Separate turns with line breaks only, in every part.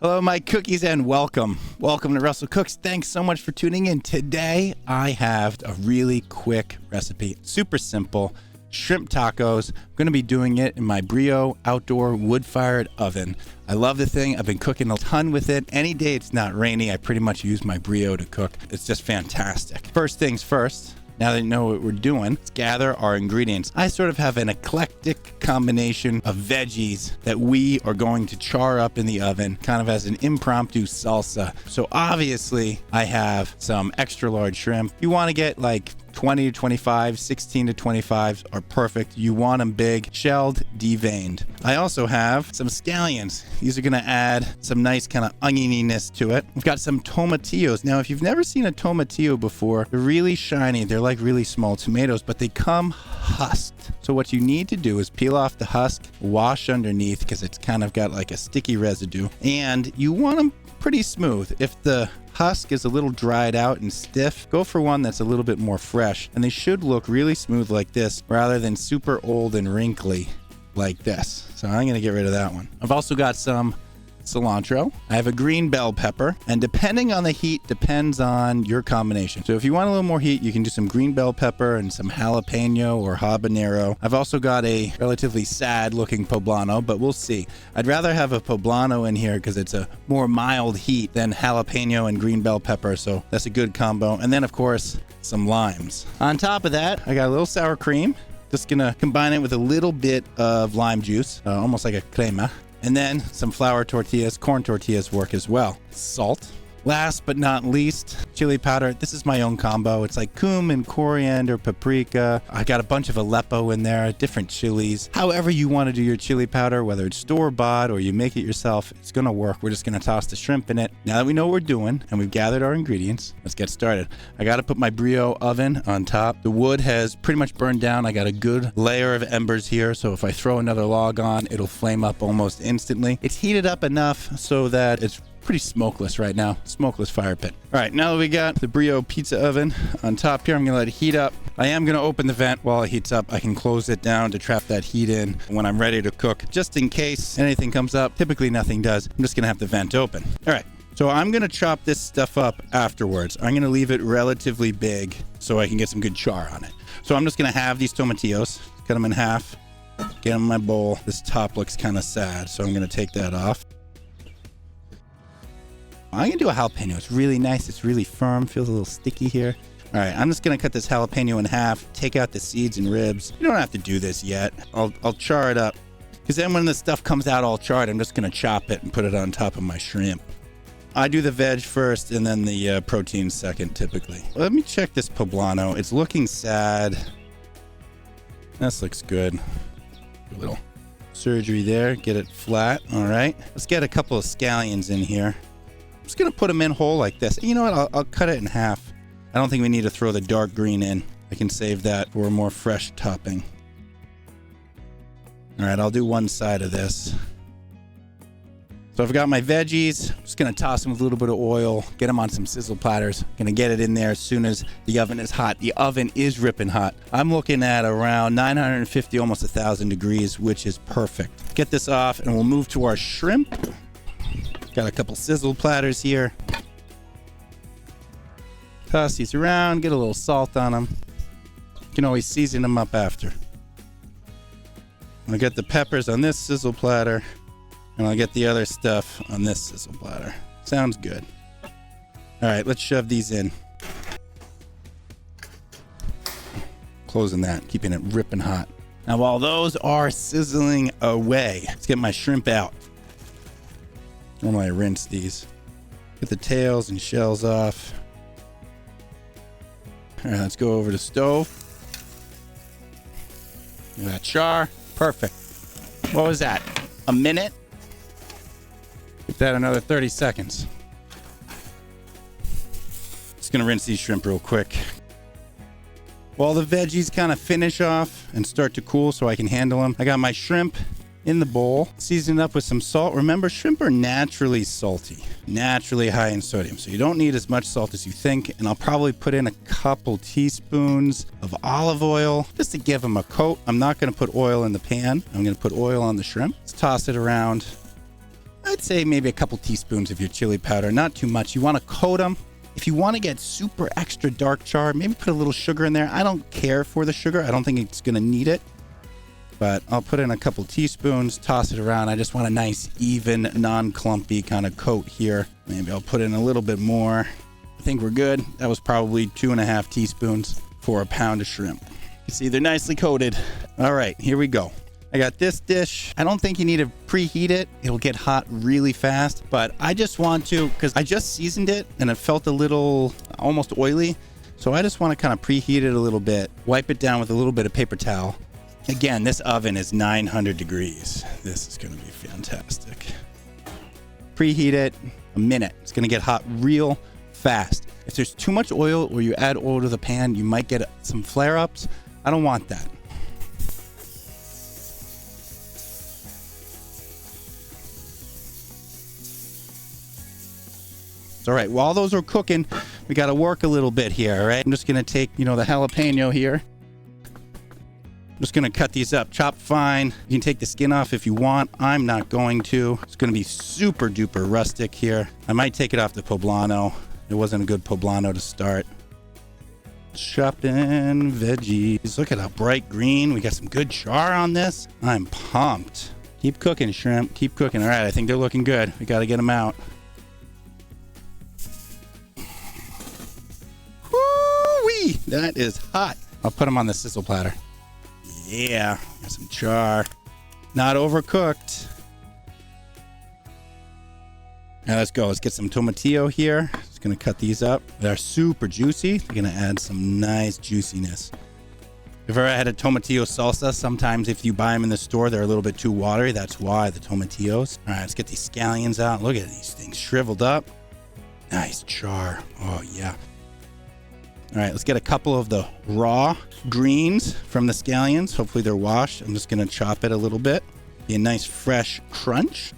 Hello, my cookies, and welcome. Welcome to Russell Cooks. Thanks so much for tuning in. Today, I have a really quick recipe. Super simple. Shrimp tacos. I'm going to be doing it in my Breeo outdoor wood-fired oven. I love the thing. I've been cooking a ton with it. Any day it's not rainy, I pretty much use my Breeo to cook. It's just fantastic. First things first. Now that you know what we're doing, let's gather our ingredients. I sort of have an eclectic combination of veggies that we are going to char up in the oven, kind of as an impromptu salsa. So obviously, I have some extra large shrimp. You want to get like 20 to 25, 16 to 25 are perfect. You want them big, shelled, deveined. I also have some scallions. These are going to add some nice kind of onioniness to it. We've got some tomatillos. Now, if you've never seen a tomatillo before, they're really shiny. They're like really small tomatoes, but they come husked. So what you need to do is peel off the husk, wash underneath because it's kind of got like a sticky residue, and you want them pretty smooth. If the husk is a little dried out and stiff, go for one that's a little bit more fresh, and they should look really smooth like this rather than super old and wrinkly like this. So I'm going to get rid of that one. I've also got some cilantro. I have a green bell pepper, and depending on the heat depends on your combination. So if you want a little more heat, you can do some green bell pepper and some jalapeno or habanero. I've also got a relatively sad looking poblano, but we'll see. I'd rather have a poblano in here because it's a more mild heat than jalapeno and green bell pepper, so that's a good combo. And then of course some limes. On top of that, I got a little sour cream. Just gonna combine it with a little bit of lime juice, almost like a crema. And then some flour tortillas, corn tortillas work as well. Salt. Last but not least, chili powder. This is my own combo. It's like cumin, coriander, paprika. I got a bunch of Aleppo in there, different chilies. However you want to do your chili powder, whether it's store-bought or you make it yourself, it's going to work. We're just going to toss the shrimp in it. Now that we know what we're doing and we've gathered our ingredients, let's get started. I got to put my Breeo oven on top. The wood has pretty much burned down. I got a good layer of embers here, so if I throw another log on, it'll flame up almost instantly. It's heated up enough so that it's pretty smokeless right now. Smokeless fire pit. All right, now that we got the Breeo pizza oven on top here, I'm gonna let it heat up. I am gonna open the vent while it heats up. I can close it down to trap that heat in when I'm ready to cook, just in case anything comes up. Typically nothing does. I'm just gonna have the vent open. All right, so I'm gonna chop this stuff up afterwards. I'm gonna leave it relatively big so I can get some good char on it. So I'm just gonna have these tomatillos, cut them in half, get them in my bowl. This top looks kind of sad, so I'm gonna take that off. I'm gonna do a jalapeno. It's really nice. It's really firm. Feels a little sticky here. All right, I'm just gonna cut this jalapeno in half, take out the seeds and ribs. You don't have to do this yet. I'll char it up, because then when the stuff comes out all charred, I'm just gonna chop it and put it on top of my shrimp. I do the veg first and then the protein second, typically. Let me check this poblano. It's looking sad. This looks good. A little surgery there. Get it flat. All right. Let's get a couple of scallions in here. I'm just going to put them in whole like this. You know what? I'll cut it in half. I don't think we need to throw the dark green in. I can save that for a more fresh topping. All right, I'll do one side of this. So I've got my veggies. I'm just going to toss them with a little bit of oil, get them on some sizzle platters. Going to get it in there as soon as the oven is hot. The oven is ripping hot. I'm looking at around 950, almost 1,000 degrees, which is perfect. Get this off and we'll move to our shrimp. Got a couple sizzle platters here. Toss these around, get a little salt on them. You can always season them up after. I'll get the peppers on this sizzle platter, and I'll get the other stuff on this sizzle platter. Sounds good. All right, let's shove these in. Closing that, keeping it ripping hot. Now while those are sizzling away, let's get my shrimp out. Normally I rinse these. Get the tails and shells off. All right, let's go over to the stove. Look at that char. Perfect. What was that? A minute? Give that another 30 seconds. Just gonna rinse these shrimp real quick. While the veggies kind of finish off and start to cool so I can handle them, I got my shrimp in the bowl, seasoned up with some salt. Remember, shrimp are naturally salty, naturally high in sodium, so you don't need as much salt as you think. And I'll probably put in a couple teaspoons of olive oil just to give them a coat. I'm not going to put oil in the pan. I'm going to put oil on the shrimp. Let's toss it around. I'd say maybe a couple teaspoons of your chili powder, not too much. You want to coat them. If you want to get super extra dark char, maybe put a little sugar in there. I don't care for the sugar. I don't think it's going to need it. But I'll put in a couple teaspoons, toss it around. I just want a nice, even, non-clumpy kind of coat here. Maybe I'll put in a little bit more. I think we're good. That was probably 2.5 teaspoons for a pound of shrimp. You see, they're nicely coated. All right, here we go. I got this dish. I don't think you need to preheat it. It'll get hot really fast, but I just want to, because I just seasoned it and it felt a little almost oily. So I just want to kind of preheat it a little bit, wipe it down with a little bit of paper towel. Again, this oven is 900 degrees. This is going to be fantastic. Preheat it a minute. It's going to get hot real fast. If there's too much oil or you add oil to the pan, you might get some flare-ups. I don't want that. All right, while those are cooking, we got to work a little bit here, all right? I'm just going to take, the jalapeno here. I'm just going to cut these up, chop fine. You can take the skin off if you want. I'm not going to. It's going to be super duper rustic here. I might take it off the poblano. It wasn't a good poblano to start. Chopping veggies. Look at how bright green. We got some good char on this. I'm pumped. Keep cooking, shrimp. Keep cooking. All right, I think they're looking good. We got to get them out. That is hot. I'll put them on the sizzle platter. Yeah, got some char. Not overcooked. Now let's go. Let's get some tomatillo here. Just gonna cut these up. They're super juicy. They're gonna add some nice juiciness. If I had a tomatillo salsa, sometimes if you buy them in the store, they're a little bit too watery. That's why the tomatillos. All right, let's get these scallions out. Look at these things shriveled up. Nice char. Oh yeah. All right, let's get a couple of the raw greens from the scallions. Hopefully they're washed. I'm just gonna chop it a little bit. Be a nice fresh crunch.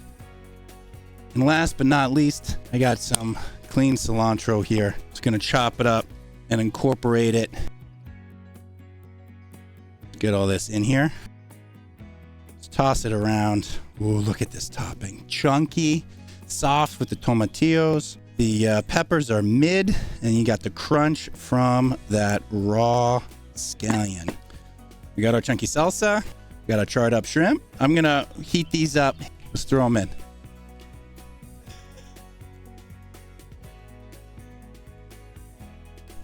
And last but not least, I got some clean cilantro here. Just gonna chop it up and incorporate it. Get all this in here. Let's toss it around. Ooh, look at this topping. Chunky, soft with the tomatillos. The peppers are mid, and you got the crunch from that raw scallion. We got our chunky salsa. We got our charred up shrimp. I'm gonna heat these up. Let's throw them in.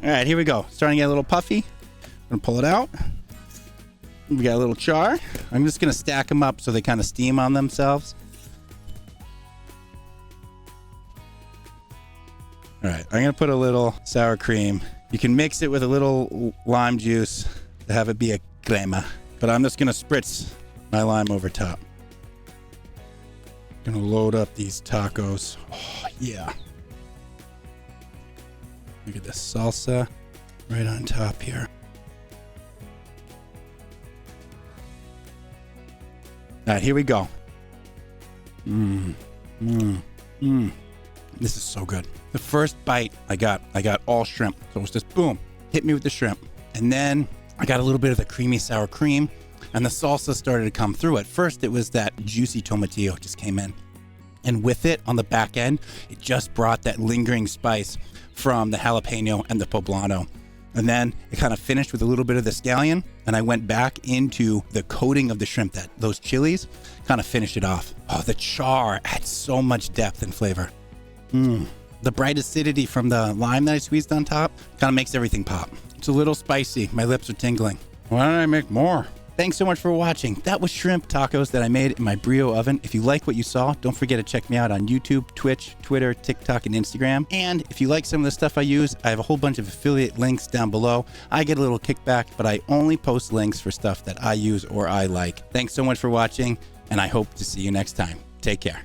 All right, here we go. Starting to get a little puffy. I'm gonna pull it out. We got a little char. I'm just gonna stack them up so they kind of steam on themselves. All right, I'm gonna put a little sour cream. You can mix it with a little lime juice to have it be a crema, but I'm just gonna spritz my lime over top. Gonna load up these tacos. Oh, yeah. Look at the salsa right on top here. All right, here we go. This is so good. The first bite I got all shrimp. So it was just boom, hit me with the shrimp. And then I got a little bit of the creamy sour cream and the salsa started to come through. At first it was that juicy tomatillo just came in. And with it on the back end, it just brought that lingering spice from the jalapeno and the poblano. And then it kind of finished with a little bit of the scallion, and I went back into the coating of the shrimp. Those chilies kind of finished it off. Oh, the char adds so much depth and flavor. The bright acidity from the lime that I squeezed on top kind of makes everything pop. It's a little spicy. My lips are tingling. Why don't I make more? Thanks so much for watching. That was shrimp tacos that I made in my Breeo oven. If you like what you saw, don't forget to check me out on YouTube, Twitch, Twitter, TikTok, and Instagram. And if you like some of the stuff I use, I have a whole bunch of affiliate links down below. I get a little kickback, but I only post links for stuff that I use or I like. Thanks so much for watching, and I hope to see you next time. Take care.